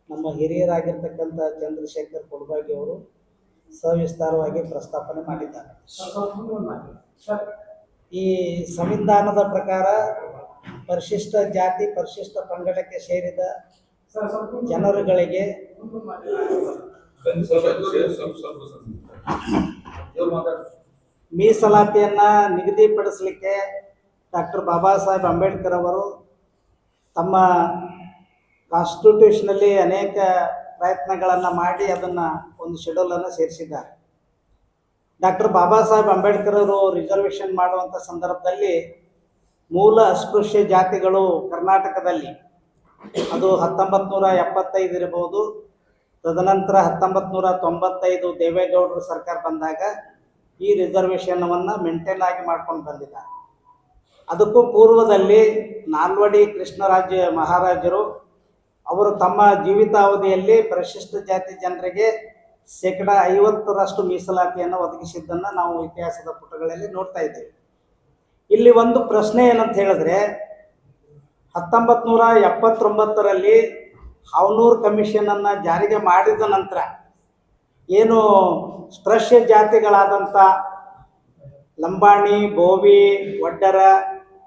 ನಮ್ಮ ಹಿರಿಯರಾಗಿರ್ತಕ್ಕಂಥ ಚಂದ್ರಶೇಖರ್ ಕೊಡಬಾಗಿ ಅವರು ಸವಿಸ್ತಾರವಾಗಿ ಪ್ರಸ್ತಾಪನೆ ಮಾಡಿದ್ದಾರೆ. ಈ ಸಂವಿಧಾನದ ಪ್ರಕಾರ ಪರಿಶಿಷ್ಟ ಜಾತಿ ಪರಿಶಿಷ್ಟ ಪಂಗಡಕ್ಕೆ ಸೇರಿದ ಜನರುಗಳಿಗೆ ಮೀಸಲಾತಿಯನ್ನ ನಿಗದಿಪಡಿಸಲಿಕ್ಕೆ ಡಾಕ್ಟರ್ ಬಾಬಾ ಸಾಹೇಬ್ ಅಂಬೇಡ್ಕರ್ ಅವರು ತಮ್ಮ ಕಾನ್ಸ್ಟಿಟ್ಯೂಷನಲ್ಲಿ ಅನೇಕ ಪ್ರಯತ್ನಗಳನ್ನು ಮಾಡಿ ಅದನ್ನು ಒಂದು ಶೆಡ್ಯೂಲನ್ನು ಸೇರಿಸಿದ್ದಾರೆ. ಡಾಕ್ಟರ್ ಬಾಬಾ ಸಾಹೇಬ್ ಅಂಬೇಡ್ಕರ್ ಅವರು ರಿಸರ್ವೇಷನ್ ಮಾಡುವಂಥ ಸಂದರ್ಭದಲ್ಲಿ ಮೂಲ ಅಸ್ಪೃಶ್ಯ ಜಾತಿಗಳು ಕರ್ನಾಟಕದಲ್ಲಿ ಅದು 1975 ಇರಬಹುದು, ತದನಂತರ 1995 ದೇವೇಗೌಡರು ಸರ್ಕಾರ ಬಂದಾಗ ಈ ರಿಸರ್ವೇಷನವನ್ನು ಮೇಂಟೈನ್ ಆಗಿ ಮಾಡ್ಕೊಂಡು ಬಂದಿದ್ದಾರೆ. ಅದಕ್ಕೂ ಪೂರ್ವದಲ್ಲಿ ನಾಲ್ವಡಿ ಕೃಷ್ಣರಾಜ ಮಹಾರಾಜರು ಅವರು ತಮ್ಮ ಜೀವಿತಾವಧಿಯಲ್ಲಿ ಪರಿಶಿಷ್ಟ ಜಾತಿ ಜನರಿಗೆ 50% ಮೀಸಲಾತಿಯನ್ನು ಒದಗಿಸಿದ್ದನ್ನು ನಾವು ಇತಿಹಾಸದ ಪುಟಗಳಲ್ಲಿ ನೋಡ್ತಾ ಇದ್ದೇವೆ. ಇಲ್ಲಿ ಒಂದು ಪ್ರಶ್ನೆ ಏನಂತ ಹೇಳಿದ್ರೆ, 1979ರಲ್ಲಿ ಹಾವನೂರು ಕಮಿಷನನ್ನು ಜಾರಿಗೆ ಮಾಡಿದ ನಂತರ ಏನು ಸ್ಪೃಶ್ಯ ಜಾತಿಗಳಾದಂಥ ಲಂಬಾಣಿ, ಬೋವಿ, ಒಡ್ಡರ,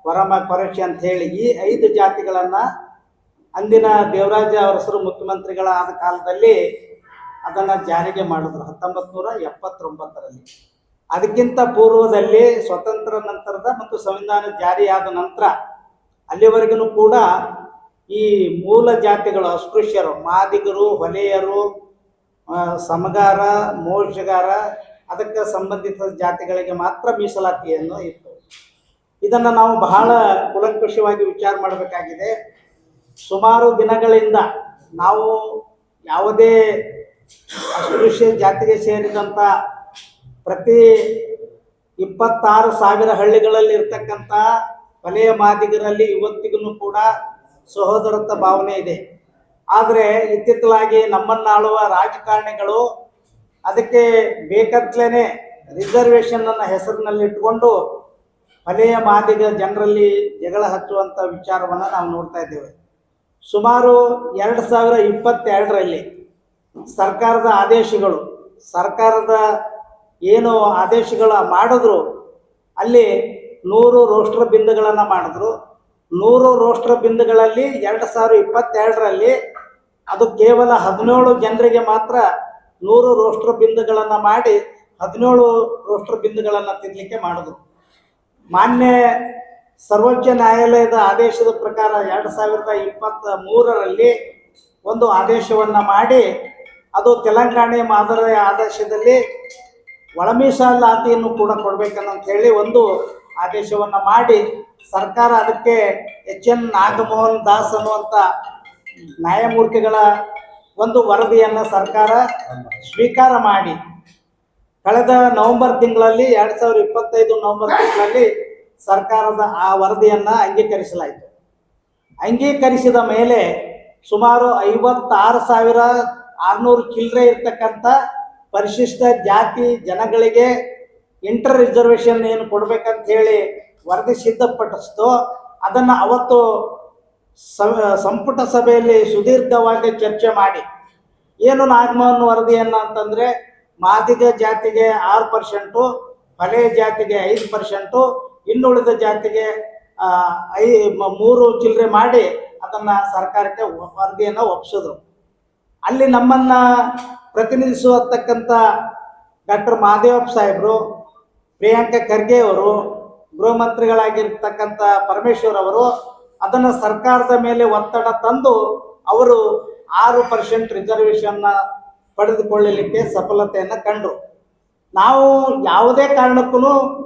ವರಮ, ಕೊರಚಿ ಅಂಥೇಳಿ ಈ 5 ಜಾತಿಗಳನ್ನು ಅಂದಿನ ದೇವರಾಜ ಅರಸರು ಮುಖ್ಯಮಂತ್ರಿಗಳಾದ ಕಾಲದಲ್ಲಿ ಅದನ್ನು ಜಾರಿಗೆ ಮಾಡಿದ್ರು 1979ರಲ್ಲಿ. ಅದಕ್ಕಿಂತ ಪೂರ್ವದಲ್ಲಿ ಸ್ವತಂತ್ರ ನಂತರದ ಮತ್ತು ಸಂವಿಧಾನ ಜಾರಿಯಾದ ನಂತರ ಅಲ್ಲಿವರೆಗೂ ಕೂಡ ಈ ಮೂಲ ಜಾತಿಗಳು ಅಸ್ಪೃಶ್ಯರು, ಮಾದಿಗರು, ಹೊಲೆಯರು, ಸಮಗಾರ, ಮೋರ್ಚಗಾರ, ಅದಕ್ಕೆ ಸಂಬಂಧಿತ ಜಾತಿಗಳಿಗೆ ಮಾತ್ರ ಮೀಸಲಾತಿಯನ್ನು ಇತ್ತು. ಇದನ್ನು ನಾವು ಬಹಳ ಕೂಲಂಕಷವಾಗಿ ವಿಚಾರ ಮಾಡಬೇಕಾಗಿದೆ. ಸುಮಾರು ದಿನಗಳಿಂದ ನಾವು ಯಾವುದೇ ಅಸ್ಪೃಶ್ಯ ಜಾತಿಗೆ ಸೇರಿದಂಥ ಪ್ರತಿ 26,000 ಹಳ್ಳಿಗಳಲ್ಲಿ ಇರ್ತಕ್ಕಂಥ ವಲಯ ಮಾದಿಗರಲ್ಲಿ ಇವತ್ತಿಗೂ ಕೂಡ ಸಹೋದರತ್ವ ಭಾವನೆ ಇದೆ. ಆದರೆ ಇತ್ತಿತ್ತಲಾಗಿ ನಮ್ಮನ್ನಾಳುವ ರಾಜಕಾರಣಿಗಳು ಅದಕ್ಕೆ ಬೇಕಂತಲೇ ರಿಸರ್ವೇಷನ್ನ ಹೆಸರಿನಲ್ಲಿಟ್ಟುಕೊಂಡು ವಲಯ ಮಾದಿಗ ಜನರಲ್ಲಿ ಜಗಳ ಹಚ್ಚುವಂಥ ವಿಚಾರವನ್ನು ನಾವು ನೋಡ್ತಾ ಇದ್ದೇವೆ. ಸುಮಾರು 2022ರಲ್ಲಿ ಸರ್ಕಾರದ ಆದೇಶಗಳು, ಸರ್ಕಾರದ ಏನು ಆದೇಶಗಳು ಮಾಡಿದ್ರು ಅಲ್ಲಿ 100 ರೋಸ್ಟರ್ ಬಿಂದುಗಳನ್ನು ಮಾಡಿದ್ರು. 100 ರೋಸ್ಟರ್ ಬಿಂದುಗಳಲ್ಲಿ 2022ರಲ್ಲಿ ಅದು ಕೇವಲ 17 ಜನರಿಗೆ ಮಾತ್ರ 100 ರೋಸ್ಟರ್ ಬಿಂದುಗಳನ್ನು ಮಾಡಿ 17 ರೋಸ್ಟರ್ ಬಿಂದುಗಳನ್ನು ತಿನ್ನಲಿಕ್ಕೆ ಮಾಡಿದ್ರು. ಮಾನ್ಯ ಸರ್ವೋಚ್ಚ ನ್ಯಾಯಾಲಯದ ಆದೇಶದ ಪ್ರಕಾರ 2023ರಲ್ಲಿ ಒಂದು ಆದೇಶವನ್ನು ಮಾಡಿ ಅದು ತೆಲಂಗಾಣ ಮಾದರಿಯ ಆದೇಶದಲ್ಲಿ ಒಳ ಮೀಸಲಾತಿಯನ್ನು ಕೂಡ ಕೊಡಬೇಕಂತ ಹೇಳಿ ಒಂದು ಆದೇಶವನ್ನು ಮಾಡಿ ಸರ್ಕಾರ ಅದಕ್ಕೆ HN ನಾಗಮೋಹನ್ ದಾಸ್ ಅನ್ನುವಂಥ ನ್ಯಾಯಮೂರ್ತಿಗಳ ಒಂದು ವರದಿಯನ್ನು ಸರ್ಕಾರ ಸ್ವೀಕಾರ ಮಾಡಿ ಕಳೆದ ನವೆಂಬರ್ ತಿಂಗಳಲ್ಲಿ 2025 ನವೆಂಬರ್ ತಿಂಗಳಲ್ಲಿ ಸರ್ಕಾರದ ಆ ವರದಿಯನ್ನು ಅಂಗೀಕರಿಸಲಾಯಿತು. ಅಂಗೀಕರಿಸಿದ ಮೇಲೆ ಸುಮಾರು 56,600 ಚಿಲ್ಲರೆ ಇರ್ತಕ್ಕಂಥ ಪರಿಶಿಷ್ಟ ಜಾತಿ ಜನಗಳಿಗೆ ಇಂಟರ್ ರಿಸರ್ವೇಷನ್ ಏನು ಕೊಡಬೇಕಂತ ಹೇಳಿ ವರದಿ ಸಿದ್ಧಪಡಿಸ್ತೋ ಅದನ್ನು ಅವತ್ತು ಸಂಪುಟ ಸಭೆಯಲ್ಲಿ ಸುದೀರ್ಘವಾಗಿ ಚರ್ಚೆ ಮಾಡಿ ಏನು ನಾಗಮೋಹನ್ ವರದಿಯನ್ನು ಅಂತಂದರೆ ಮಾದಿಗ ಜಾತಿಗೆ 6%, ವಲಯ ಜಾತಿಗೆ 5%, ಇನ್ನುಳಿದ ಜಾತಿಗೆ 3 ಚಿಲ್ಲರೆ ಮಾಡಿ ಅದನ್ನು ಸರ್ಕಾರಕ್ಕೆ ವರದಿಯನ್ನು ಒಪ್ಪಿಸಿದ್ರು. ಅಲ್ಲಿ ನಮ್ಮನ್ನು ಪ್ರತಿನಿಧಿಸುವತಕ್ಕಂಥ ಡಾಕ್ಟರ್ ಮಹದೇವಪ್ಪ ಸಾಹೇಬರು, ಪ್ರಿಯಾಂಕ ಖರ್ಗೆ ಅವರು, ಗೃಹ ಮಂತ್ರಿಗಳಾಗಿರ್ತಕ್ಕಂಥ ಪರಮೇಶ್ವರ್ ಅವರು ಅದನ್ನು ಸರ್ಕಾರದ ಮೇಲೆ ಒತ್ತಡ ತಂದು ಅವರು 6% ರಿಸರ್ವೇಷನ್ನ ಪಡೆದುಕೊಳ್ಳಲಿಕ್ಕೆ ಸಫಲತೆಯನ್ನು ಕಂಡರು. ನಾವು ಯಾವುದೇ ಕಾರಣಕ್ಕೂ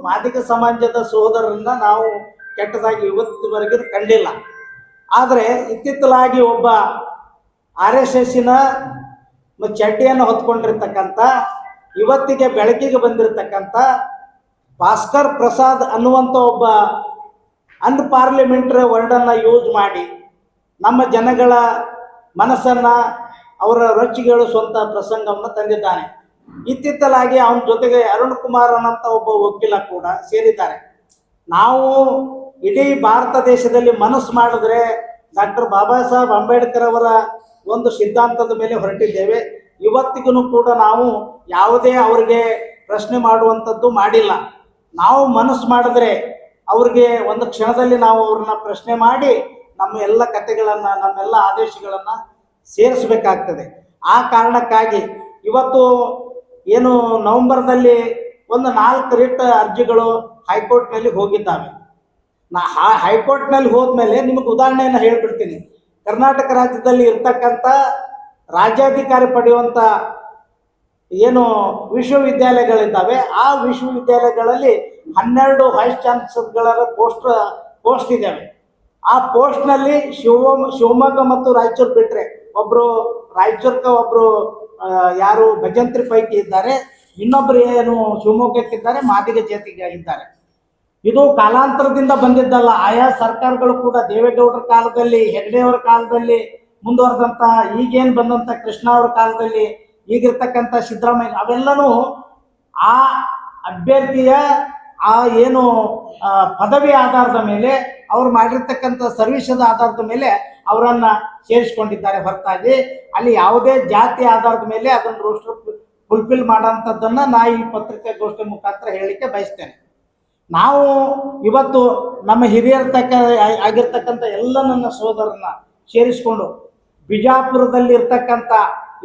ಮಾದಿಗ ಸಮಾಜದ ಸಹೋದರರನ್ನು ನಾವು ಕೆಟ್ಟದಾಗಿ ಇವತ್ತಿವರೆಗೂ ಕಂಡಿಲ್ಲ. ಆದರೆ ಇತ್ತಿತ್ತಲಾಗಿ ಒಬ್ಬ RSSನ ಚಡ್ಡಿಯನ್ನು ಹೊತ್ಕೊಂಡಿರ್ತಕ್ಕಂಥ ಇವತ್ತಿಗೆ ಬೆಳಕಿಗೆ ಬಂದಿರತಕ್ಕಂಥ ಭಾಸ್ಕರ್ ಪ್ರಸಾದ್ ಅನ್ನುವಂಥ ಒಬ್ಬ ಅನ್ಪಾರ್ಲಿಮೆಂಟರಿ ವರ್ಡನ್ನು ಯೂಸ್ ಮಾಡಿ ನಮ್ಮ ಜನಗಳ ಮನಸ್ಸನ್ನು ಅವರ ರೊಚ್ಚಿಗೇಳಿಸುವಂಥ ಪ್ರಸಂಗವನ್ನು ತಂದಿದ್ದಾನೆ. ಇತ್ತಿತ್ತಲಾಗಿ ಅವನ ಜೊತೆಗೆ ಅರುಣ್ ಕುಮಾರ್ ಅನ್ನಂತ ಒಬ್ಬ ವಕೀಲ ಕೂಡ ಸೇರಿದ್ದಾರೆ. ನಾವು ಇಡೀ ಭಾರತ ದೇಶದಲ್ಲಿ ಮನಸ್ಸು ಮಾಡಿದ್ರೆ ಡಾಕ್ಟರ್ ಬಾಬಾ ಸಾಹೇಬ್ ಅಂಬೇಡ್ಕರ್ ಅವರ ಒಂದು ಸಿದ್ಧಾಂತದ ಮೇಲೆ ಹೊರಟಿದ್ದೇವೆ. ಇವತ್ತಿಗೂ ಕೂಡ ನಾವು ಯಾವುದೇ ಅವರಿಗೆ ಪ್ರಶ್ನೆ ಮಾಡುವಂಥದ್ದು ಮಾಡಿಲ್ಲ. ನಾವು ಮನಸ್ಸು ಮಾಡಿದ್ರೆ ಅವ್ರಿಗೆ ಒಂದು ಕ್ಷಣದಲ್ಲಿ ನಾವು ಅವ್ರನ್ನ ಪ್ರಶ್ನೆ ಮಾಡಿ ನಮ್ಮ ಎಲ್ಲ ಕಥೆಗಳನ್ನು, ನಮ್ಮೆಲ್ಲ ಆದೇಶಗಳನ್ನು ಸೇರಿಸಬೇಕಾಗ್ತದೆ. ಆ ಕಾರಣಕ್ಕಾಗಿ ಇವತ್ತು ಏನು ನವೆಂಬರ್ದಲ್ಲಿ ಒಂದು 4 ರಿಟ್ ಅರ್ಜಿಗಳು ಹೈಕೋರ್ಟ್ನಲ್ಲಿ ಹೋಗಿದ್ದಾವೆ. ಹೈಕೋರ್ಟ್ನಲ್ಲಿ ಹೋದ್ಮೇಲೆ ನಿಮಗೆ ಉದಾಹರಣೆಯನ್ನು ಹೇಳ್ಬಿಡ್ತೀನಿ. ಕರ್ನಾಟಕ ರಾಜ್ಯದಲ್ಲಿ ಇರ್ತಕ್ಕಂಥ ರಾಜ್ಯಾಧಿಕಾರಿ ಪಡೆಯುವಂಥ ಏನು ವಿಶ್ವವಿದ್ಯಾಲಯಗಳಿದ್ದಾವೆ, ಆ ವಿಶ್ವವಿದ್ಯಾಲಯಗಳಲ್ಲಿ 12 ವೈಸ್ ಚಾನ್ಸಲರ್ಗಳ ಪೋಸ್ಟ್ ಇದ್ದಾವೆ. ಆ ಪೋಸ್ಟ್ನಲ್ಲಿ ಶಿವಮೊಗ್ಗ ಮತ್ತು ರಾಯಚೂರು ಬಿಟ್ಟರೆ ಒಬ್ಬರು ರಾಯಚೂರ್ಗೆ ಒಬ್ಬರು ಯಾರು ಭಜಂತ್ರಿ ಪೈಕಿ ಇದ್ದಾರೆ, ಇನ್ನೊಬ್ಬರು ಏನು ಶಿವಮೊಗ್ಗಕ್ಕಿದ್ದಾರೆ, ಮಾದಿಗ ಜಾತಿಗೆ ಇದ್ದಾರೆ. ಇದು ಕಾಲಾಂತರದಿಂದ ಬಂದಿದ್ದಲ್ಲ. ಆಯಾ ಸರ್ಕಾರಗಳು ಕೂಡ ದೇವೇಗೌಡರ ಕಾಲದಲ್ಲಿ, ಹೆಗ್ಡೆಯವರ ಕಾಲದಲ್ಲಿ ಮುಂದುವರೆದಂಥ, ಈಗೇನು ಬಂದಂಥ ಕೃಷ್ಣ ಅವರ ಕಾಲದಲ್ಲಿ, ಈಗಿರ್ತಕ್ಕಂಥ ಸಿದ್ದರಾಮಯ್ಯ, ಅವೆಲ್ಲನೂ ಆ ಅಭ್ಯರ್ಥಿಯ ಆ ಏನು ಪದವಿ ಆಧಾರದ ಮೇಲೆ, ಅವ್ರು ಮಾಡಿರ್ತಕ್ಕಂಥ ಸರ್ವಿಸದ ಆಧಾರದ ಮೇಲೆ ಅವರನ್ನು ಸೇರಿಸ್ಕೊಂಡಿದ್ದಾರೆ ಹೊರತಾಗಿ ಅಲ್ಲಿ ಯಾವುದೇ ಜಾತಿ ಆಧಾರದ ಮೇಲೆ ಅದನ್ನು ರೋಸ್ಟರ್ ಫುಲ್ಫಿಲ್ ಮಾಡೋಂಥದ್ದನ್ನು ನಾ ಈ ಪತ್ರಿಕಾಗೋಷ್ಠಿ ಮುಖಾಂತರ ಹೇಳಲಿಕ್ಕೆ ಬಯಸ್ತೇನೆ. ನಾವು ಇವತ್ತು ನಮ್ಮ ಆಗಿರ್ತಕ್ಕಂಥ ಎಲ್ಲ ನನ್ನ ಸೋದರನ್ನ ಸೇರಿಸ್ಕೊಂಡು ಬಿಜಾಪುರದಲ್ಲಿ ಇರ್ತಕ್ಕಂಥ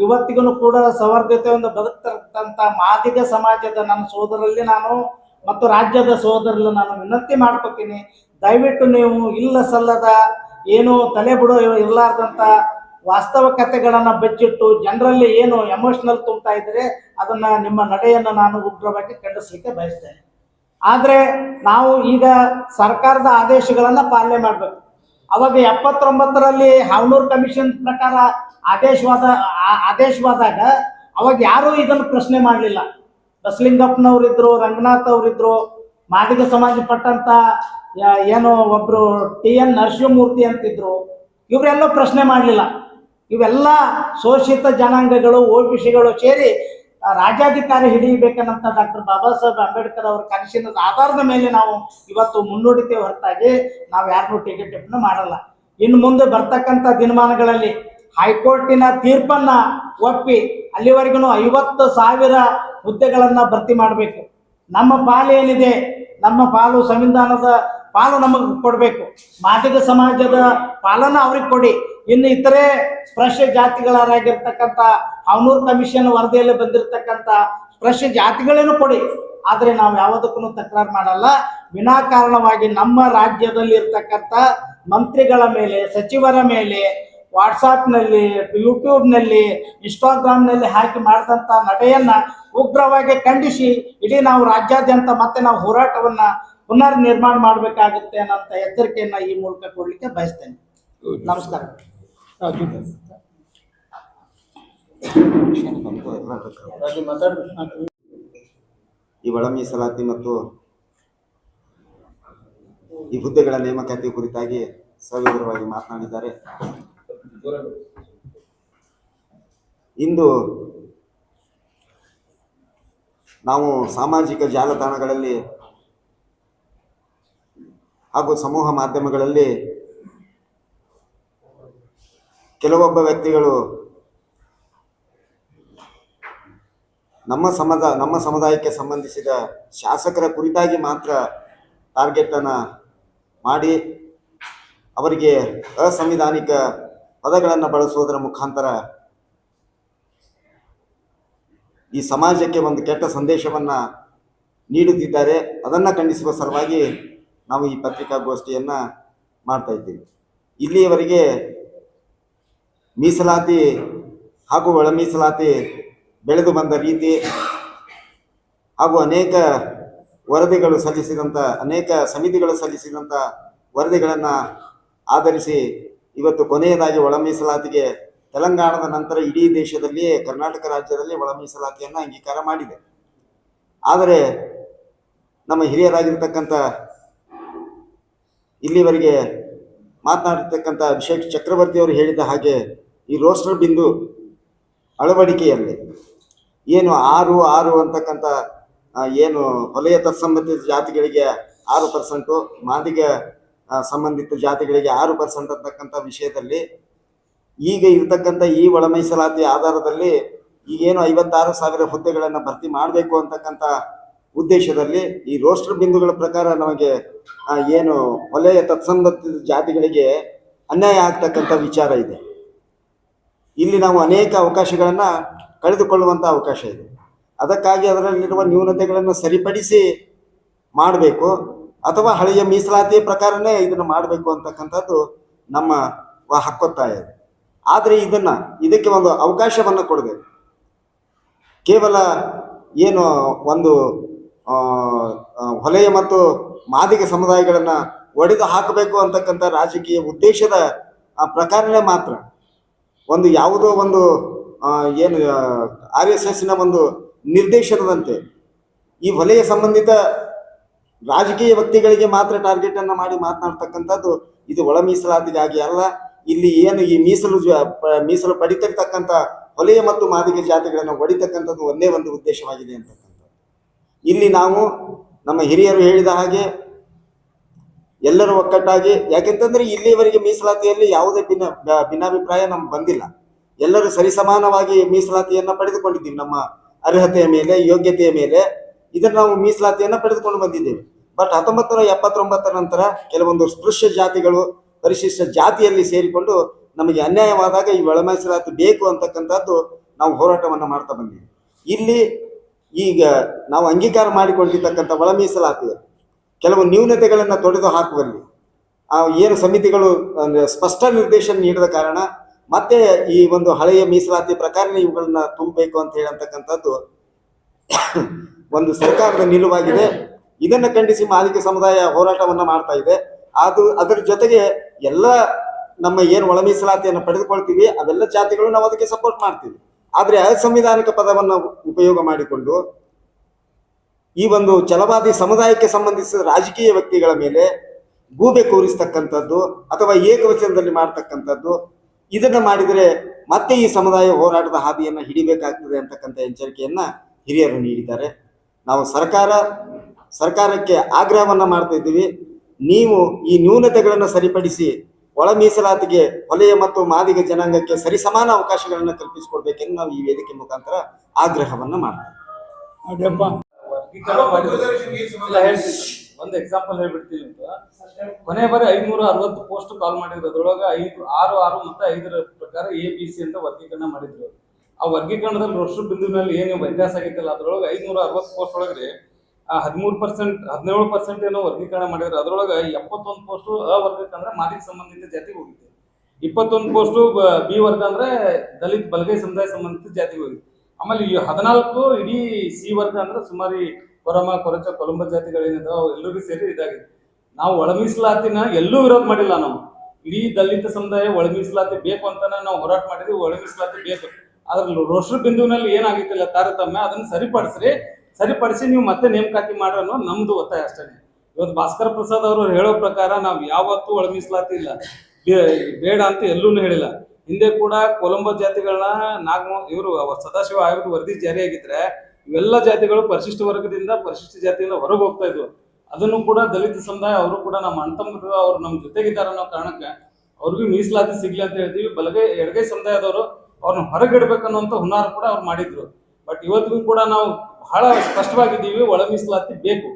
ಇವತ್ತಿಗೂ ಕೂಡ ಸೌಹಾರ್ದತೆಯಿಂದ ಬದುಕ್ತಿರ್ತಕ್ಕಂಥ ಮಾದಿಗ ಸಮಾಜದ ನನ್ನ ಸೋದರಲ್ಲಿ ನಾನು ಮತ್ತು ರಾಜ್ಯದ ಸೋದರಲ್ಲಿ ನಾನು ವಿನಂತಿ ಮಾಡ್ಕೊತೀನಿ. ದಯವಿಟ್ಟು ನೀವು ಇಲ್ಲ ಸಲ್ಲದ ಏನು ತಲೆ ಬಿಡೋ ಇರಲಾರ್ದಂಥ ವಾಸ್ತವ ಕಥೆಗಳನ್ನು ಬಚ್ಚಿಟ್ಟು ಜನರಲ್ಲಿ ಏನು ಎಮೋಷನಲ್ ತುಂಬ್ತಾ ಇದ್ರೆ ಅದನ್ನು, ನಿಮ್ಮ ನಡೆಯನ್ನು ನಾನು ಉಗ್ರವಾಗಿ ಖಂಡಿಸಲಿಕ್ಕೆ ಬಯಸ್ತೇನೆ. ಆದರೆ ನಾವು ಈಗ ಸರ್ಕಾರದ ಆದೇಶಗಳನ್ನು ಪಾಲನೆ ಮಾಡಬೇಕು. ಅವಾಗ 79ರಲ್ಲಿ ಹಾವನೂರು ಕಮಿಷನ್ ಪ್ರಕಾರ ಆದೇಶವಾದಾಗ ಅವಾಗ ಯಾರೂ ಇದನ್ನು ಪ್ರಶ್ನೆ ಮಾಡಲಿಲ್ಲ. ಬಸಲಿಂಗಪ್ಪನವರಿದ್ರು, ರಂಗನಾಥ್ ಅವರಿದ್ರು, ಮಾದಿಗ ಸಮಾಜ ಪಟ್ಟಂತ ಏನು ಒಬ್ಬರು TN ನರಸಿಂಹಮೂರ್ತಿ ಅಂತಿದ್ರು, ಇವರೆಲ್ಲ ಪ್ರಶ್ನೆ ಮಾಡಲಿಲ್ಲ. ಇವೆಲ್ಲ ಶೋಷಿತ ಜನಾಂಗಗಳು, OBCಗಳು ಸೇರಿ ರಾಜ್ಯಾಧಿಕಾರಿ ಹಿಡಿಯಬೇಕನ್ನಂತ ಡಾಕ್ಟರ್ ಬಾಬಾ ಸಾಹೇಬ್ ಅಂಬೇಡ್ಕರ್ ಅವರ ಕನಸಿನ ಆಧಾರದ ಮೇಲೆ ನಾವು ಇವತ್ತು ಮುನ್ನಡೆತೇವೆ ಹೊರತಾಗಿ ನಾವು ಯಾರನ್ನೂ ಟಿಕೆಟ್ ಮಾಡಲ್ಲ. ಇನ್ನು ಮುಂದೆ ಬರ್ತಕ್ಕಂಥ ದಿನಮಾನಗಳಲ್ಲಿ ಹೈಕೋರ್ಟಿನ ತೀರ್ಪನ್ನು ಒಪ್ಪಿ ಅಲ್ಲಿವರೆಗೂ 50,000 ಹುದ್ದೆಗಳನ್ನು ಭರ್ತಿ ಮಾಡಬೇಕು. ನಮ್ಮ ಪಾಲು ಏನಿದೆ, ನಮ್ಮ ಪಾಲು ಸಂವಿಧಾನದ ಪಾಲು ನಮಗೆ ಕೊಡಬೇಕು. ಮಾದಿಗ ಸಮಾಜದ ಪಾಲನ್ನು ಅವ್ರಿಗೆ ಕೊಡಿ. ಇನ್ನು ಇತರೆ ಸ್ಪೃಶ್ಯ ಜಾತಿಗಳಾಗಿರ್ತಕ್ಕಂಥ ಹಾವನೂರು ಕಮಿಷನ್ ವರದಿಯಲ್ಲಿ ಬಂದಿರತಕ್ಕಂಥ ಸ್ಪೃಶ್ಯ ಜಾತಿಗಳೇನು ಕೊಡಿ. ಆದರೆ ನಾವು ಯಾವುದಕ್ಕೂ ತಕರಾರು ಮಾಡಲ್ಲ. ವಿನಾಕಾರಣವಾಗಿ ನಮ್ಮ ರಾಜ್ಯದಲ್ಲಿ ಇರ್ತಕ್ಕಂಥ ಮಂತ್ರಿಗಳ ಮೇಲೆ, ಸಚಿವರ ಮೇಲೆ ವಾಟ್ಸಾಪ್ನಲ್ಲಿ, ಯೂಟ್ಯೂಬ್ನಲ್ಲಿ, ಇನ್ಸ್ಟಾಗ್ರಾಮ್ನಲ್ಲಿ ಹಾಕಿ ಮಾಡಿದಂಥ ನಡೆಯನ್ನು ಉಗ್ರವಾಗಿ ಖಂಡಿಸಿ ಇಡೀ ನಾವು ರಾಜ್ಯಾದ್ಯಂತ ಮತ್ತೆ ನಾವು ಹೋರಾಟವನ್ನು ಪುನರ್ ನಿರ್ಮಾಣ ಮಾಡಬೇಕಾಗುತ್ತೆ ಅನ್ನೋಂಥ ಎಚ್ಚರಿಕೆಯನ್ನು ಈ ಮೂಲಕ ಕೊಡಲಿಕ್ಕೆ ಬಯಸ್ತೇನೆ. ನಮಸ್ಕಾರ. ಈ ಒಳ ಮೀಸಲಾತಿ ಮತ್ತು ಈ ಹುದ್ದೆಗಳ ನೇಮಕಾತಿ ಕುರಿತಾಗಿ ಸವಿವರವಾಗಿ ಮಾತನಾಡಿದ್ದಾರೆ. ಇಂದು ನಾವು ಸಾಮಾಜಿಕ ಜಾಲತಾಣಗಳಲ್ಲಿ ಹಾಗೂ ಸಮೂಹ ಮಾಧ್ಯಮಗಳಲ್ಲಿ ಕೆಲವೊಬ್ಬ ವ್ಯಕ್ತಿಗಳು ನಮ್ಮ ಸಮುದಾಯಕ್ಕೆ ಸಂಬಂಧಿಸಿದ ಶಾಸಕರ ಕುರಿತಾಗಿ ಮಾತ್ರ ಟಾರ್ಗೆಟನ್ನು ಮಾಡಿ ಅವರಿಗೆ ಅಸಂವಿಧಾನಿಕ ಪದಗಳನ್ನು ಬಳಸುವುದರ ಮುಖಾಂತರ ಈ ಸಮಾಜಕ್ಕೆ ಒಂದು ಕೆಟ್ಟ ಸಂದೇಶವನ್ನು ನೀಡುತ್ತಿದ್ದಾರೆ. ಅದನ್ನು ಖಂಡಿಸುವ ಸಲುವಾಗಿ ನಾವು ಈ ಪತ್ರಿಕಾಗೋಷ್ಠಿಯನ್ನು ಮಾಡ್ತಾ ಇದ್ದೀವಿ. ಇಲ್ಲಿಯವರೆಗೆ ಮೀಸಲಾತಿ ಹಾಗೂ ಒಳ ಮೀಸಲಾತಿ ಬೆಳೆದು ಬಂದ ರೀತಿ ಹಾಗೂ ಅನೇಕ ವರದಿಗಳು ಸಲ್ಲಿಸಿದಂಥ, ಅನೇಕ ಸಮಿತಿಗಳು ಸಲ್ಲಿಸಿದಂಥ ವರದಿಗಳನ್ನು ಆಧರಿಸಿ ಇವತ್ತು ಕೊನೆಯದಾಗಿ ಒಳ ಮೀಸಲಾತಿಗೆ ತೆಲಂಗಾಣದ ನಂತರ ಇಡೀ ದೇಶದಲ್ಲಿಯೇ ಕರ್ನಾಟಕ ರಾಜ್ಯದಲ್ಲಿ ಒಳ ಮೀಸಲಾತಿಯನ್ನು ಅಂಗೀಕಾರ ಮಾಡಿದೆ. ಆದರೆ ನಮ್ಮ ಹಿರಿಯರಾಗಿರ್ತಕ್ಕಂಥ ಇಲ್ಲಿವರೆಗೆ ಮಾತನಾಡಿರ್ತಕ್ಕಂಥ ಅಭಿಷೇಕ್ ಚಕ್ರವರ್ತಿ ಅವರು ಹೇಳಿದ ಹಾಗೆ ಈ ರೋಸ್ಟರ್ ಬಿಂದು ಅಳವಡಿಕೆಯಲ್ಲಿ ಏನು 6 ಅಂತಕ್ಕಂಥ ಏನು ವಲಯ ತತ್ಸಂಬಂಧಿತ ಜಾತಿಗಳಿಗೆ 6%, ಮಾದಿಗ ಸಂಬಂಧಿತ ಜಾತಿಗಳಿಗೆ 6% ಅಂತಕ್ಕಂಥ ವಿಷಯದಲ್ಲಿ ಈಗ ಇರ್ತಕ್ಕಂಥ ಈ ಒಳ ಮೀಸಲಾತಿ ಆಧಾರದಲ್ಲಿ ಈಗೇನು 56,000 ಹುದ್ದೆಗಳನ್ನು ಭರ್ತಿ ಮಾಡಬೇಕು ಅಂತಕ್ಕಂಥ ಉದ್ದೇಶದಲ್ಲಿ ಈ ರೋಸ್ಟರ್ ಬಿಂದುಗಳ ಪ್ರಕಾರ ನಮಗೆ ಏನು ವಲಯ ತತ್ಸಂಬಂಧಿತ ಜಾತಿಗಳಿಗೆ ಅನ್ಯಾಯ ಆಗ್ತಕ್ಕಂಥ ವಿಚಾರ ಇದೆ. ಇಲ್ಲಿ ನಾವು ಅನೇಕ ಅವಕಾಶಗಳನ್ನು ಕಳೆದುಕೊಳ್ಳುವಂಥ ಅವಕಾಶ ಇದೆ. ಅದಕ್ಕಾಗಿ ಅದರಲ್ಲಿರುವ ನ್ಯೂನತೆಗಳನ್ನು ಸರಿಪಡಿಸಿ ಮಾಡಬೇಕು ಅಥವಾ ಹಳೆಯ ಮೀಸಲಾತಿಯ ಪ್ರಕಾರನೇ ಇದನ್ನು ಮಾಡಬೇಕು ಅಂತಕ್ಕಂಥದ್ದು ನಮ್ಮ ಹಕ್ಕೊತ್ತಾಯ ಇದೆ. ಆದರೆ ಇದಕ್ಕೆ ಒಂದು ಅವಕಾಶವನ್ನು ಕೊಡಬೇಕು. ಕೇವಲ ಏನು ಒಂದು ವಲಯ ಮತ್ತು ಮಾದಿಗ ಸಮುದಾಯಗಳನ್ನು ಒಡೆದು ಹಾಕಬೇಕು ಅಂತಕ್ಕಂಥ ರಾಜಕೀಯ ಉದ್ದೇಶದ ಪ್ರಕಾರನೇ ಮಾತ್ರ ಒಂದು ಯಾವುದೋ ಒಂದು ಏನು RSSನ ಒಂದು ನಿರ್ದೇಶನದಂತೆ ಈ ವಲಯ ಸಂಬಂಧಿತ ರಾಜಕೀಯ ವ್ಯಕ್ತಿಗಳಿಗೆ ಮಾತ್ರ ಟಾರ್ಗೆಟ್ ಅನ್ನು ಮಾಡಿ ಮಾತನಾಡ್ತಕ್ಕಂಥದ್ದು ಇದು ಒಳ ಮೀಸಲಾತಿಗಾಗಿ ಅಲ್ಲ. ಇಲ್ಲಿ ಏನು ಈ ಮೀಸಲು ಪಡಿತಿರ್ತಕ್ಕಂಥ ವಲಯ ಮತ್ತು ಮಾದಿಗ ಜಾತಿಗಳನ್ನು ಹೊಡಿತಕ್ಕಂಥದ್ದು ಒಂದೇ ಒಂದು ಉದ್ದೇಶವಾಗಿದೆ ಅಂತಕ್ಕಂಥದ್ದು. ಇಲ್ಲಿ ನಾವು ನಮ್ಮ ಹಿರಿಯರು ಹೇಳಿದ ಹಾಗೆ ಎಲ್ಲರೂ ಒಕ್ಕಟ್ಟಾಗಿ, ಯಾಕೆಂತಂದ್ರೆ ಇಲ್ಲಿಯವರೆಗೆ ಮೀಸಲಾತಿಯಲ್ಲಿ ಯಾವುದೇ ಭಿನ್ನಾಭಿಪ್ರಾಯ ನಮ್ಗೆ ಬಂದಿಲ್ಲ. ಎಲ್ಲರೂ ಸರಿಸಮಾನವಾಗಿ ಮೀಸಲಾತಿಯನ್ನ ಪಡೆದುಕೊಂಡಿದ್ದೀವಿ. ನಮ್ಮ ಅರ್ಹತೆಯ ಮೇಲೆ, ಯೋಗ್ಯತೆಯ ಮೇಲೆ ಇದನ್ನು ನಾವು ಮೀಸಲಾತಿಯನ್ನ ಪಡೆದುಕೊಂಡು ಬಂದಿದ್ದೇವೆ. ಬಟ್ 1979 ನಂತರ ಕೆಲವೊಂದು ಸ್ಪೃಶ್ಯ ಜಾತಿಗಳು ಪರಿಶಿಷ್ಟ ಜಾತಿಯಲ್ಲಿ ಸೇರಿಕೊಂಡು ನಮಗೆ ಅನ್ಯಾಯವಾದಾಗ ಈ ಒಳ ಮೀಸಲಾತಿ ಬೇಕು ಅಂತಕ್ಕಂಥದ್ದು ನಾವು ಹೋರಾಟವನ್ನು ಮಾಡ್ತಾ ಬಂದಿದ್ದೀವಿ. ಇಲ್ಲಿ ಈಗ ನಾವು ಅಂಗೀಕಾರ ಮಾಡಿಕೊಂಡಿರ್ತಕ್ಕಂಥ ಒಳ ಮೀಸಲಾತಿ ಕೆಲವು ನ್ಯೂನತೆಗಳನ್ನು ತೊಡೆದು ಹಾಕುವಲ್ಲಿ ಏನು ಸಮಿತಿಗಳು ಸ್ಪಷ್ಟ ನಿರ್ದೇಶನ ನೀಡಿದ ಕಾರಣ ಮತ್ತೆ ಈ ಒಂದು ಹಳೆಯ ಮೀಸಲಾತಿ ಪ್ರಕಾರನೇ ಇವುಗಳನ್ನ ತುಂಬಬೇಕು ಅಂತ ಹೇಳತಕ್ಕಂಥದ್ದು ಒಂದು ಸರ್ಕಾರದ ನಿಲುವಾಗಿದೆ. ಇದನ್ನು ಖಂಡಿಸಿ ಮಾದಿಗ ಸಮುದಾಯ ಹೋರಾಟವನ್ನ ಮಾಡ್ತಾ ಇದೆ. ಅದರ ಜೊತೆಗೆ ಎಲ್ಲ ನಮ್ಮ ಏನು ಒಳ ಮೀಸಲಾತಿಯನ್ನು ಪಡೆದುಕೊಳ್ತೀವಿ ಅವೆಲ್ಲ ಜಾತಿಗಳು ನಾವು ಅದಕ್ಕೆ ಸಪೋರ್ಟ್ ಮಾಡ್ತೀವಿ. ಆದರೆ ಅಸಂವಿಧಾನಿಕ ಪದವನ್ನು ಉಪಯೋಗ ಮಾಡಿಕೊಂಡು ಈ ಒಂದು ಛಲವಾದಿ ಸಮುದಾಯಕ್ಕೆ ಸಂಬಂಧಿಸಿದ ರಾಜಕೀಯ ವ್ಯಕ್ತಿಗಳ ಮೇಲೆ ಗೂಬೆ ಕೂರಿಸ್ತಕ್ಕಂಥದ್ದು ಅಥವಾ ಏಕವಚನದಲ್ಲಿ ಮಾಡ್ತಕ್ಕಂಥದ್ದು, ಇದನ್ನ ಮಾಡಿದರೆ ಮತ್ತೆ ಈ ಸಮುದಾಯ ಹೋರಾಟದ ಹಾದಿಯನ್ನ ಹಿಡಿಬೇಕಾಗ್ತದೆ ಅಂತಕ್ಕಂಥ ಎಚ್ಚರಿಕೆಯನ್ನ ಹಿರಿಯರು ನೀಡಿದ್ದಾರೆ. ನಾವು ಸರ್ಕಾರಕ್ಕೆ ಆಗ್ರಹವನ್ನ ಮಾಡ್ತಾ ಇದ್ದೀವಿ. ನೀವು ಈ ನ್ಯೂನತೆಗಳನ್ನು ಸರಿಪಡಿಸಿ ಒಳ ಮೀಸಲಾತಿಗೆ ವಲಯ ಮತ್ತು ಮಾದಿಗ ಜನಾಂಗಕ್ಕೆ ಸರಿಸಮಾನ ಅವಕಾಶಗಳನ್ನು ಕಲ್ಪಿಸಿಕೊಡ್ಬೇಕೆಂದು ನಾವು ಈ ವೇದಿಕೆ ಮುಖಾಂತರ ಆಗ್ರಹವನ್ನ ಮಾಡ್ತೇವೆ. ಒಂದು ಎಕ್ಸಾಂಪಲ್ ಹೇಳ್ಬಿಡ್ತೀನಿ ಅಂತ, ಕೊನೆ ಬಾರಿ 560 ಪೋಸ್ಟ್ ಕಾಲ್ ಮಾಡಿದ್ರು. ಅದ್ರೊಳಗೆ 6 ಮತ್ತು 5 ಪ್ರಕಾರ ABC ಅಂತ ವರ್ಗೀಕರಣ ಮಾಡಿದ್ರು. ಆ ವರ್ಗೀಕರಣದಲ್ಲಿ ರೋಸ್ಟರ್ ಬಿಂದುವಿನಲ್ಲಿ ಏನು ವ್ಯತ್ಯಾಸ ಆಗಿತ್ತಲ್ಲ, ಅದ್ರೊಳಗೆ 560 ಪೋಸ್ಟ್ ಒಳಗ್ರಿ 17% ಏನೋ ವರ್ಗೀಕರಣ ಮಾಡಿದ್ರು. ಅದ್ರೊಳಗೆ 71 ಪೋಸ್ಟ್ ವರ್ಗಕ್ಕೆ ಅಂದ್ರೆ ಮಾದಿಗ ಸಂಬಂಧಿತ ಜಾತಿಗೆ ಹೋಗಿತ್ತು. 21 ಪೋಸ್ಟ್ B ವರ್ಗ ಅಂದ್ರೆ ದಲಿತ ಬಲಗೈ ಸಮುದಾಯ ಸಂಬಂಧಿತ ಜಾತಿಗೆ ಹೋಗಿತ್ತು. ಆಮೇಲೆ 14 ಇಡೀ C ವರ್ಗ ಅಂದ್ರೆ ಸುಮಾರು ಕೊರಮ, ಕೊರಚ, ಕೊಲಂಬ ಜಾತಿಗಳೇನಿದಾವೆ ಎಲ್ಲರಿಗೂ ಸೇರಿ ಇದಾಗಿದೆ. ನಾವು ಒಳ ಮೀಸಲಾತಿನ ಎಲ್ಲೂ ವಿರೋಧ ಮಾಡಿಲ್ಲ. ನಾವು ಇಡೀ ದಲಿತ ಸಮುದಾಯ ಒಳ ಮೀಸಲಾತಿ ಬೇಕು ಅಂತಾನೆ ನಾವು ಹೋರಾಟ ಮಾಡಿದ್ವಿ. ಒಳ ಮೀಸಲಾತಿ ಬೇಕು. ಅದ್ರಲ್ಲಿ ರೋಸ್ಟರ್ ಬಿಂದುವಿನಲ್ಲಿ ಏನಾಗಿತ್ತಿಲ್ಲ ತಾರತಮ್ಯ, ಅದನ್ನ ಸರಿಪಡಿಸಿ ನೀವು ಮತ್ತೆ ನೇಮಕಾತಿ ಮಾಡ್ರಿ ಅನ್ನೋ ನಮ್ದು ಒತ್ತಾಯ ಅಷ್ಟೇ. ಇವತ್ತು ಭಾಸ್ಕರ್ ಪ್ರಸಾದ್ ಅವರು ಹೇಳೋ ಪ್ರಕಾರ ನಾವು ಯಾವತ್ತೂ ಒಳ ಮೀಸಲಾತಿ ಇಲ್ಲ, ಬೇಡ ಅಂತ ಎಲ್ಲೂ ಹೇಳಿಲ್ಲ. ಹಿಂದೆ ಕೂಡ ಕೊಲಂಬ ಜಾತಿಗಳನ್ನ ಇವರು ಸದಾಶಿವ ಆಯೋಗದ ವರದಿ ಜಾರಿಯಾಗಿದ್ರೆ ಇವೆಲ್ಲ ಜಾತಿಗಳು ಪರಿಶಿಷ್ಟ ವರ್ಗದಿಂದ ಪರಿಶಿಷ್ಟ ಜಾತಿಯಿಂದ ಹೊರಗೆ ಹೋಗ್ತಾ ಇದ್ವು. ಅದನ್ನು ಕೂಡ ದಲಿತ ಸಮುದಾಯ ಅವರು ಕೂಡ ನಮ್ಮ ಅಣ್ತಮ್ಮರು ಅವ್ರು ನಮ್ಮ ಜೊತೆಗಿದ್ದಾರೆ ಅನ್ನೋ ಕಾರಣಕ್ಕೆ ಅವ್ರಿಗೂ ಮೀಸಲಾತಿ ಸಿಗ್ಲಿ ಅಂತ ಹೇಳ್ತೀವಿ. ಎಡಗೈ ಸಮುದಾಯದವರು ಅವ್ರನ್ನ ಹೊರಗಿಡ್ಬೇಕನ್ನುವಂತ ಹುನ್ನಾರ ಕೂಡ ಅವ್ರು ಮಾಡಿದ್ರು. ಬಟ್ ಇವತ್ತಿಗೂ ಕೂಡ ನಾವು ಬಹಳ ಸ್ಪಷ್ಟವಾಗಿದ್ದೀವಿ, ಒಳ ಮೀಸಲಾತಿ ಬೇಕು.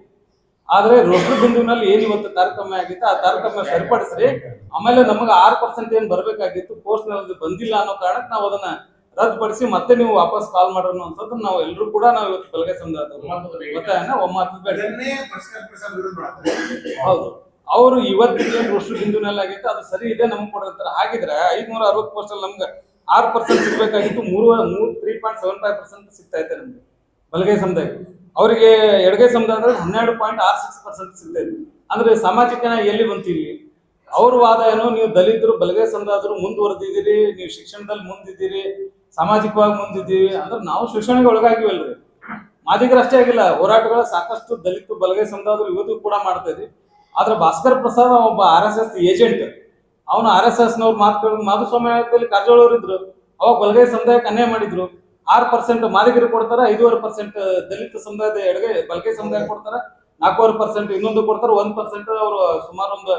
ಆದ್ರೆ ರೋಸ್ಟರ್ ಬಿಂದುವಿನಲ್ಲಿ ಏನ್ ಇವತ್ತು ತಾರತಮ್ಯ ಆಗಿತ್ತು ಆ ತಾರತಮ್ಯ ಸರಿಪಡಿಸ್ರಿ. ಆಮೇಲೆ ನಮಗೆ 6% ಏನ್ ಬರ್ಬೇಕಾಗಿತ್ತು ಪೋಸ್ಟ್ ನಲ್ಲಿ ಬಂದಿಲ್ಲ ಅನ್ನೋ ಕಾರಣಕ್ಕೆ ನಾವು ಅದನ್ನ ರದ್ದುಪಡಿಸಿ ಮತ್ತೆ ನೀವು ವಾಪಸ್ ಕಾಲ್ ಮಾಡೋಣ ಅನ್ನುವಂಥದ್ದು ನಾವು ಎಲ್ಲರೂ ಕೂಡ ನಾವು ಇವತ್ತು ಬಲಗೈ ಸಮುದಾಯದ ಒಮ್ಮತದ ಹೌದು. ಅವರು ಇವತ್ತಿಗೆ ರೋಸ್ಟರ್ ಬಿಂದುವಿನಲ್ಲಿ ಆಗಿತ್ತು ಅದು ಸರಿ ಇದೆ ನಮ್ಗೆ ಕೊಡಿರ್ತಾರೆ. ಹಾಗಿದ್ರೆ 560 ಪೋಸ್ಟ್ ಅಲ್ಲಿ ನಮ್ಗೆ 6% ಸಿಗ್ಬೇಕಾಗಿತ್ತು, 3.75% ಸಿಗ್ತಾ ಇದೆ ನಮ್ಗೆ ಬಲಗೈ ಸಮುದಾಯ. ಅವರಿಗೆ ಎಡಗೈ ಸಮುದಾಯ ಅಂದ್ರೆ 12.66% ಸಿಗ್ತಾ ಇದೆ. ಅಂದ್ರೆ ಸಾಮಾಜಿಕ ಎಲ್ಲಿ ಬಂತೀವಿ? ಅವ್ರ ವಾದ ಏನೋ ನೀವು ದಲಿತರು ಬಲಗೈ ಸಮುದಾಯದ್ರು ಮುಂದುವರೆದಿದ್ದೀರಿ, ನೀವು ಶಿಕ್ಷಣದಲ್ಲಿ ಮುಂದಿದ್ದೀರಿ, ಸಾಮಾಜಿಕವಾಗಿ ಮುಂದಿದ್ದೀವಿ ಅಂದ್ರೆ ನಾವು ಶಿಕ್ಷಣಕ್ಕೆ ಒಳಗಾಗಿವಲ್ರಿ. ಮಾದಿಗರು ಅಷ್ಟೇ ಆಗಿಲ್ಲ, ಹೋರಾಟಗಳ ಸಾಕಷ್ಟು ದಲಿತ ಬಲಗೈ ಸಮುದಾಯದ್ರು ಇವತ್ತು ಕೂಡ ಮಾಡ್ತಾ ಇದ್ವಿ. ಆದ್ರೆ ಭಾಸ್ಕರ್ ಪ್ರಸಾದ್ ಒಬ್ಬ RSS ಏಜೆಂಟ್. ಅವನು RSS ನವ್ರ ಮಾಧುಸ್ವಾಮಿ ಆಯೋಗದಲ್ಲಿ ಕಾರಜೋಳ ಅವರು ಇದ್ರು. ಅವಾಗ ಬಲಗೈ ಸಮುದಾಯಕ್ಕೆ ಅನ್ಯಾಯ ಮಾಡಿದ್ರು. 6% ಮಾದಿಗರು ಕೊಡ್ತಾರ, 5.5% ದಲಿತ ಸಮುದಾಯದ ಎಡಗೈ ಬಲಗೈ ಸಮುದಾಯ ಕೊಡ್ತಾರ, 4.5% ಇನ್ನೊಂದು ಕೊಡ್ತಾರ, 1% ಅವರು ಸುಮಾರು ಒಂದು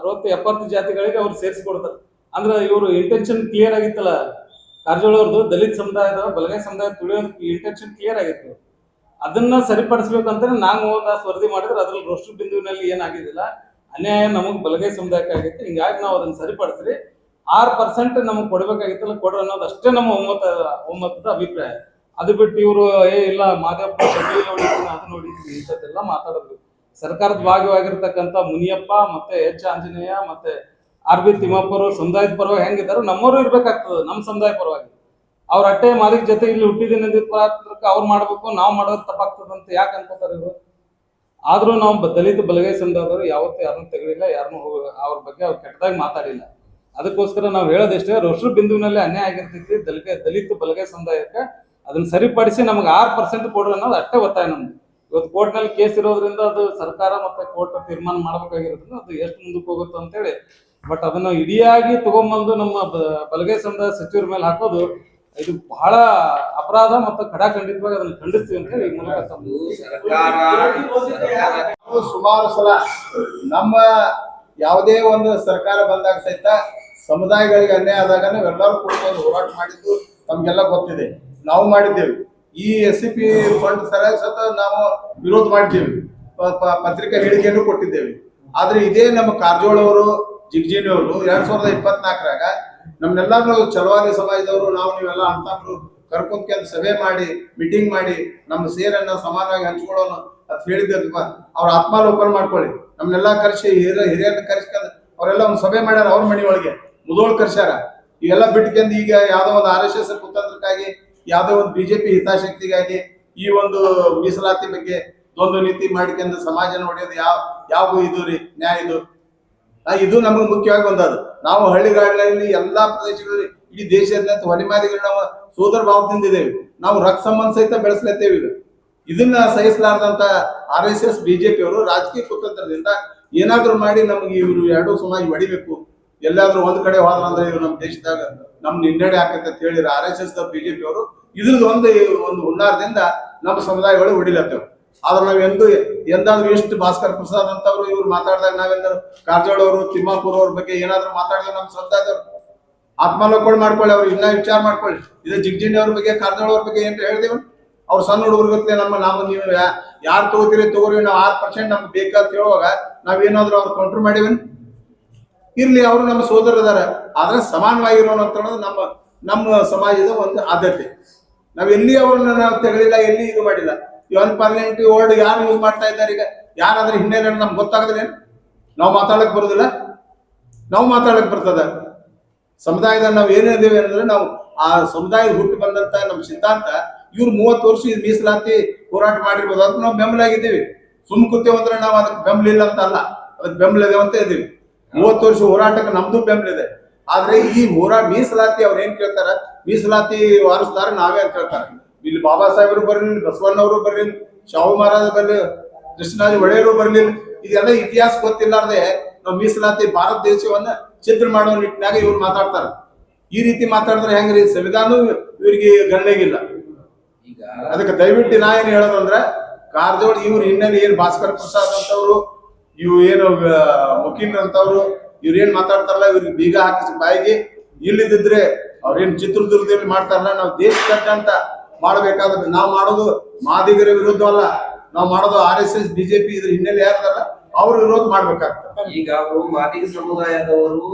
60-70 ಜಾತಿಗಳಿಗೆ ಅವ್ರು ಸೇರಿಸಿ ಕೊಡ್ತಾರೆ. ಅಂದ್ರೆ ಇವರು ಇಂಟೆನ್ಷನ್ ಕ್ಲಿಯರ್ ಆಗಿತ್ತಲ್ಲ ಕಾರಜೋಳ ಅವ್ರದ್ದು, ದಲಿತ ಸಮುದಾಯದ ಬಲಗೈ ಸಮುದಾಯ ತುಳಿಯೋದು ಇಂಟೆನ್ಷನ್ ಕ್ಲಿಯರ್ ಆಗಿತ್ತು. ಅದನ್ನ ಸರಿಪಡಿಸ್ಬೇಕಂತ ನಾವು ಒಂದಷ್ಟು ವರದಿ ಮಾಡಿದ್ರೆ ಅದ್ರಲ್ಲಿ ರೋಸ್ಟರ್ ಬಿಂದುವಿನಲ್ಲಿ ಏನಾಗಿದ್ದಿಲ್ಲ, ಅನ್ಯಾಯ ನಮಗ್ ಬಲಗೈ ಸಮುದಾಯಕ್ಕೆ ಆಗಿತ್ತು. ಹಿಂಗಾಗಿ ನಾವು ಅದನ್ನ ಸರಿಪಡಿಸ್ರಿ 6% ನಮಗ್ ಕೊಡ್ಬೇಕಾಗಿತ್ತಲ್ಲ ಕೊಡ್ರಿ ಅನ್ನೋದು ಅಷ್ಟೇ ನಮ್ಮ ಒಮ್ಮತದ ಅಭಿಪ್ರಾಯ. ಅದು ಬಿಟ್ಟು ಇವರು ಇಲ್ಲ ಮಾದೇವಪ್ಪ ಅದು ನೋಡಿದ್ವಿ ಇಂಥದ್ದೆಲ್ಲ ಮಾತಾಡೋದು. ಸರ್ಕಾರದ ಭಾಗವಾಗಿರ್ತಕ್ಕಂಥ ಮುನಿಯಪ್ಪ ಮತ್ತೆ ಎಚ್ ಆಂಜನೇಯ ಮತ್ತೆ RB ತಿಮ್ಮಪ್ಪರು ಸಮುದಾಯದ ಪರವಾಗಿ ಹೆಂಗಿದಾರೋ ನಮ್ಮವರು ಇರ್ಬೇಕಾಗ್ತದೆ, ನಮ್ಮ ಸಮುದಾಯ ಪರವಾಗಿ. ಅವ್ರ ಅಟ್ಟೆ ಮಾದಿಗ ಜೊತೆ ಇಲ್ಲಿ ಹುಟ್ಟಿದ್ದೀನಿ ಅವ್ರು ಮಾಡ್ಬೇಕು, ನಾವು ಮಾಡೋದು ತಪ್ಪಾಗ್ತದೆ ಅಂತ ಯಾಕೆ ಅನ್ಕೋತಾರೆ ಇವರು? ಆದ್ರೂ ನಾವು ದಲಿತ ಬಲಗೈ ಸಮುದಾಯದವರು ಯಾವತ್ತೂ ಯಾರನ್ನೂ ತೆಗಳಿಲ್ಲ, ಯಾರನ್ನೂ ಅವ್ರ ಬಗ್ಗೆ ಅವ್ರು ಕೆಟ್ಟದಾಗಿ ಮಾತಾಡಿಲ್ಲ. ಅದಕ್ಕೋಸ್ಕರ ನಾವು ಹೇಳೋದಿಷ್ಟೇ, ರೋಸ್ಟರ್ ಬಿಂದುವಿನಲ್ಲಿ ಅನ್ಯಾಯ ಆಗಿರ್ತೈತಿ ದಲಿತ ಬಲಗೈ ಸಮುದಾಯಕ್ಕೆ. ಅದನ್ನ ಸರಿಪಡಿಸಿ ನಮ್ಗೆ 6% ಕೊಡ್ರಿ ಅನ್ನೋದು ಅಷ್ಟೇ ಒತ್ತಾಯ ನಮ್ದು. ಇವತ್ತು ಕೋರ್ಟ್ ನಲ್ಲಿ ಕೇಸ್ ಇರೋದ್ರಿಂದ ಅದು ಸರ್ಕಾರ ಮತ್ತೆ ಕೋರ್ಟ್ ತೀರ್ಮಾನ ಮಾಡ್ಬೇಕಾಗಿರೋದ್ರಿಂದ ಅದು ಎಷ್ಟು ಮುಂದಕ್ಕೆ ಹೋಗುತ್ತೆ ಅಂತೇಳಿ, ಬಟ್ ಅದನ್ನ ಇಡಿಯಾಗಿ ತಗೊಂಡ್ಬಂದು ನಮ್ಮ ಬಲಗೈ ಸಮುದಾಯ ಸಚಿವರ ಮೇಲೆ ಹಾಕೋದು ಇದು ಬಹಳ ಅಪರಾಧ ಮತ್ತು ಖಡಾಖಂಡಿತವಾಗಿ ಅದನ್ನ ಖಂಡಿಸ್ತೀವಿ ಅಂತ ಹೇಳಿ ಈ ಮೂಲಕ ನಾವು ಸುಮಾರು ಸಲ ನಮ್ಮ ಯಾವುದೇ ಒಂದು ಸರ್ಕಾರ ಬಂದಾಗ ಸಹಿತ ಸಮುದಾಯಗಳಿಗೆ ಅನ್ಯಾಯ ಆದಾಗ ನಾವೆಲ್ಲರೂ ಕೂತ್ಕೊಂಡು ಹೋರಾಟ ಮಾಡಿದ್ದು ತಮ್ಗೆಲ್ಲ ಗೊತ್ತಿದೆ. ನಾವು ಮಾಡಿದ್ದೇವೆ. ಈ SCP ಫಂಡ್ ಸರಿಯಾಗಿ ಸತ ನಾವು ವಿರೋಧ ಮಾಡಿದ್ದೇವೆ, ಪತ್ರಿಕಾ ಹೇಳಿಕೆಯನ್ನು ಕೊಟ್ಟಿದ್ದೇವೆ. ಆದ್ರೆ ಇದೇ ನಮ್ಮ ಕಾರಜೋಳ ಅವರು ಜಿಗ್ಜಿನಿ ಅವರು 2024ರಾಗ ನಮ್ನೆಲ್ಲರೂ ಚಲವಾದಿ ಸಮಾಜದವರು ನಾವು ನೀವೆಲ್ಲ ಅಂತಂದ್ರು ಕರ್ಕೊಂಡ್ ಸಭೆ ಮಾಡಿ ಮೀಟಿಂಗ್ ಮಾಡಿ ನಮ್ಮ ಸೇರನ್ನ ಸಮಾನವಾಗಿ ಹಂಚ್ಕೊಳ್ಳೋಣ ಅಂತ ಹೇಳಿದ್ದಪ್ಪ. ಅವ್ರ ಆತ್ಮಾಲೋಪನ ಮಾಡ್ಕೊಳ್ಳಿ, ನಮ್ನೆಲ್ಲಾ ಕರ್ಸಿ ಹಿರಿಯರನ್ನ ಕರ್ಸ್ಕೊಂಡ್ ಅವರೆಲ್ಲ ಒಂದು ಸಭೆ ಮಾಡ್ಯಾರ ಅವ್ರ ಮನಿ ಒಳಗೆ ಮುದೋಳ್ ಕರ್ಸ್ಯಾರ. ಇವೆಲ್ಲ ಬಿಟ್ಕೊಂಡು ಈಗ ಯಾವ್ದೋ ಒಂದು RSS ಕುತಂತ್ರಕ್ಕಾಗಿ ಯಾವ್ದೋ ಒಂದು BJP ಹಿತಾಸಕ್ತಿಗಾಗಿ ಈ ಒಂದು ಮೀಸಲಾತಿ ಬಗ್ಗೆ ದ್ವಂದ್ವ ನೀತಿ ಮಾಡ್ಕೊಂಡು ಸಮಾಜ ನೋಡೋದು ಯಾವ ಇದು ರೀ ನ್ಯಾಯ ಇದು? ಇದು ನಮಗೆ ಮುಖ್ಯವಾಗಿ ಬಂದದ್ದು. ನಾವು ಹಳ್ಳಿಗಾಡಿನಲ್ಲಿ ಎಲ್ಲಾ ಪ್ರದೇಶಗಳಲ್ಲಿ ಇಡೀ ದೇಶದ ಹೊಲಿಮಾದಿಗಳು ನಾವು ಸೋದರ ಭಾವದಿಂದ ಇದ್ದೇವೆ. ನಾವು ರಕ್ತ ಸಂಬಂಧ ಸಹಿತ ಬೆಳೆಸ್ಲತ್ತೇವೆ. ಈಗ ಇದನ್ನ ಸಹಿಸಲಾರ್ದಂತ RSS BJP ಅವರು ರಾಜಕೀಯ ಕುತಂತ್ರದಿಂದ ಏನಾದ್ರು ಮಾಡಿ ನಮ್ಗೆ ಇವರು ಎರಡೂ ಸಮಾಜ ಹೊಡಿಬೇಕು, ಎಲ್ಲಾದ್ರೂ ಒಂದ್ ಕಡೆ ಹೋದ್ರಂದ್ರೆ ಇವ್ರು ನಮ್ಮ ದೇಶದಾಗ ನಮ್ ಹಿನ್ನಡೆ ಆಕತ್ತೆ ಅಂತ ಹೇಳಿದ್ರೆ RSS BJP ಅವರು ಇದ್ರದ್ದು ಒಂದು ಹುನ್ನಾರದಿಂದ ನಮ್ಮ ಸಮುದಾಯಗಳು ಹೊಡಿಲತ್ತೇವೆ. ಆದ್ರೆ ನಾವ್ ಎಂದಾದ್ರೂ ಎಷ್ಟು ಭಾಸ್ಕರ್ ಪ್ರಸಾದ್ ಅಂತವ್ರು ಇವ್ರು ಮಾತಾಡಿದಾಗ ನಾವೆಂದ್ರು ಕಾರಜೋಳ ಅವರು ತಿಮ್ಮಾಪುರ ಅವ್ರ ಬಗ್ಗೆ ಏನಾದ್ರು ಮಾತಾಡಿದ್ರೆ ನಮ್ಮ ಸಮುದಾಯದವ್ರು ಆತ್ಮಾಲೋಪನೆ ಮಾಡ್ಕೊಳ್ಳಿ, ಅವ್ರು ಇನ್ನ ವಿಚಾರ ಮಾಡ್ಕೊಳ್ಳಿ. ಇದು ಜಿಗ್ಜಿನಿ ಅವ್ರ ಬಗ್ಗೆ ಕಾರಜೋಳ ಅವ್ರ ಬಗ್ಗೆ ಏನ್ ಹೇಳ್ದೇವ್? ಅವ್ರು ಸಣ್ಣ ಹುಡುಗರಿಗೆ ನಾವು ನೀವು ಯಾರು ತಗೋತೀರಿ ತಗೋರಿ, ನಾವು 6% ನಮ್ಗೆ ಬೇಕಂತ ಹೇಳುವಾಗ ನಾವೇನಾದ್ರು ಅವ್ರು ಕೌಂಟರ್ ಮಾಡಿವೇನ್? ಇರ್ಲಿ, ಅವರು ನಮ್ಮ ಸೋದರದಾರ, ಆದ್ರೆ ಸಮಾನವಾಗಿರೋಣ ಅಂತ ಅನ್ನೋದು ನಮ್ಮ ಸಮಾಜದ ಒಂದು ಆದ್ಯತೆ. ನಾವ್ ಎಲ್ಲಿ ಅವ್ರನ್ನ ನಾವು ತೆಗಳಿಲ್ಲ, ಎಲ್ಲಿ ಇದು ಮಾಡಿಲ್ಲ. ಈ ಅನ್ಪಾರ್ಲಿಮೆಂಟರಿ ವರ್ಡ್ ಯಾರು ಯೂಸ್ ಮಾಡ್ತಾ ಇದ್ದಾರೆ ಈಗ? ಯಾರಾದ್ರೂ ಹಿನ್ನೆಲೆ ನಮ್ಗೆ ಗೊತ್ತಾಗದ್ರೆ ನಾವು ಮಾತಾಡಕ್ ಬರೋದಿಲ್ಲ? ನಾವು ಮಾತಾಡಕ್ ಬರ್ತದ. ಸಮುದಾಯದ ನಾವು ಏನಿದ್ದೇವೆ ಅಂದ್ರೆ ನಾವು ಆ ಸಮುದಾಯದ ಹುಟ್ಟು ಬಂದಂತ ನಮ್ಮ ಸಿದ್ಧಾಂತ ಇವ್ರು 30 ವರ್ಷ ಇದು ಮೀಸಲಾತಿ ಹೋರಾಟ ಮಾಡಿರ್ಬೋದು, ಅದಕ್ಕೆ ನಾವು ಬೆಂಬಲ ಆಗಿದ್ದೀವಿ. ಸುಮ್ ಕೂತೇವೆ ಅಂದ್ರೆ ನಾವು ಅದಕ್ಕೆ ಬೆಂಬಲ ಇಲ್ಲ ಅಂತ ಅಲ್ಲ, ಅದಕ್ಕೆ ಬೆಂಬಲ ಇದೆ ಅಂತ ಇದ್ದೀವಿ. 30 ವರ್ಷ ಹೋರಾಟಕ್ಕೆ ನಮ್ದು ಬೆಂಬಲ ಇದೆ. ಆದ್ರೆ ಈ ಮೀಸಲಾತಿ ಅವ್ರು ಏನ್ ಕೇಳ್ತಾರ, ಮೀಸಲಾತಿ ವಾರಸ್ದಾರ ನಾವೇ ಅಂತ ಕೇಳ್ತಾರೆ. ಇಲ್ಲಿ ಬಾಬಾ ಸಾಹೇಬರು ಬರ್ಲಿಲ್ಲ, ಬಸವಣ್ಣವರು ಬರ್ಲಿಲ್ಲ, ಶಾಹು ಮಹಾರಾಜ ಬರ್ಲಿಲ್ಲ, ಕೃಷ್ಣರಾಜ ಒಡೆಯರು ಬರ್ಲಿಲ್ಲ. ಇದೆಲ್ಲ ಇತಿಹಾಸ ಗೊತ್ತಿಲ್ಲಾರ್ದೆ ನಾವು ಮೀಸಲಾತಿ ಭಾರತ ದೇಶವನ್ನ ಚಿತ್ರ ಮಾಡೋ ನಿಟ್ಟಿನಾಗ ಇವ್ರು ಮಾತಾಡ್ತಾರ. ಈ ರೀತಿ ಮಾತಾಡಿದ್ರೆ ಹೆಂಗ್ರಿ? ಸಂವಿಧಾನ ಇವ್ರಿಗೆ ಗಣನೆಗಿಲ್ಲ. ಅದಕ್ಕೆ ದಯವಿಟ್ಟು ನಾ ಏನ್ ಹೇಳೋದಂದ್ರೆ, ಕಾರಜೋಳ ಇವ್ರು ಹಿನ್ನೆಲೆ ಏನ್ ಭಾಸ್ಕರ್ ಪ್ರಸಾದ್ ಅಂತವ್ರು, ಇವು ಏನು ವಕೀಲರು ಅಂತವ್ರು ಇವ್ರೇನ್ ಮಾತಾಡ್ತಾರಲ್ಲ, ಇವ್ರಿಗೆ ಬೀಗ ಹಾಕಿಸಿ ಬಾಯಿಗೆ ಇಲ್ಲಿದ್ರೆ ಅವ್ರೇನ್ ಚಿತ್ರದುರ್ಗದಲ್ಲಿ ಮಾಡ್ತಾರಲ್ಲ, ನಾವು ದೇಶದಾದ್ಯಂತ ಮಾಡ್ಬೇಕಾದ್ರೆ ನಾವು ಮಾಡೋದು ಮಾದಿಗರ ವಿರುದ್ಧ ಅಲ್ಲ, ನಾವು ಮಾಡೋದು RSS BJP ಇದ್ರ ಹಿನ್ನೆಲೆ ಯಾರಲ್ಲ ಅವ್ರ ವಿರೋಧ ಮಾಡ್ಬೇಕಾಗ್ತದೆ. ಈಗ ಅವರು ಮಾದಿಗ ಸಮುದಾಯದವರು